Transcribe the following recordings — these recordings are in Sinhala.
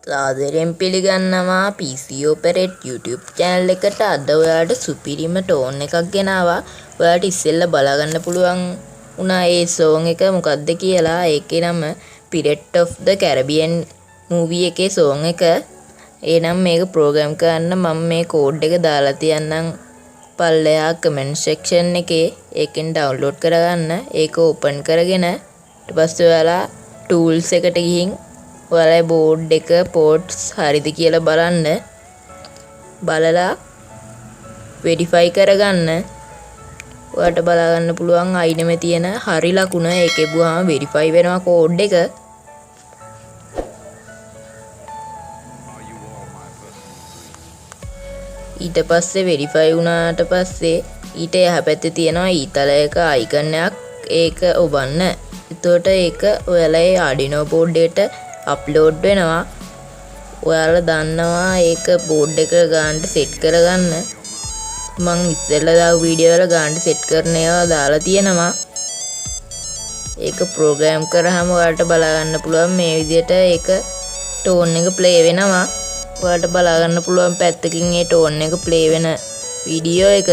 සාදරයෙන් පිළිගන්නවා PC Operate YouTube channel එකට. අද ඔයාලට සුපිරිම ටෝන් එකක් ගෙනාවා. ඔයාලට ඉස්සෙල්ලා බලා ගන්න පුළුවන් උනා ඒ song එක මොකක්ද කියලා. ඒකේ නම Pirate of the Caribbean movie එකේ song එක. එහෙනම් මේක program කරන්න මම මේ code එක දාලා තියන්නම් පල්ලෙහා comment section එකේ. ඒකෙන් download කරගන්න. ඒක open කරගෙන ඊට පස්සේ ඔයාලා tools එකට ගිහින් ඔයාලගේ board එක ports හරිද කියලා බලන්න. බලලා verify කරගන්න. ඔයාලට බලා ගන්න පුළුවන් අයිනෙමේ තියෙන හරි ලකුණ. ඒකේ බුවාම verify වෙනවා code එක. ඊට පස්සේ verify වුණාට පස්සේ ඊට එහා පැත්තේ තියෙනවා ඊතලයක icon එකක්. ඒක ඔබන්න. එතකොට ඒක ඔයාලගේ arduino board එකට අප්ලෝඩ් වෙනවා. ඔයාලා දන්නවා ඒක බෝඩ් එක ගානට සෙට් කරගන්න. මම ඉස්සෙල්ලා දාපු වීඩියෝ වල ගානට සෙට් කරන ඒවා දාලා තියෙනවා. ඒක ප්‍රෝග්‍රෑම් කරාම ඔයාලට බලා ගන්න පුළුවන් මේ විදිහට ඒක ටෝන් එක ප්ලේ වෙනවා. ඔයාලට බලා ගන්න පුළුවන් පැත්තකින් ඒ ටෝන් එක ප්ලේ වෙන වීඩියෝ එක.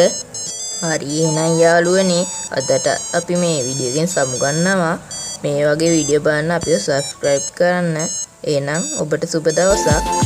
හරි එහෙනම් යාළුවනේ අදට අපි මේ වීඩියෝ එකෙන් සමුගන්නවා. මේ වගේ වීඩියෝ බලන්න අපිව subscribe කරන්න. එහෙනම් ඔබට සුබ දවසක්.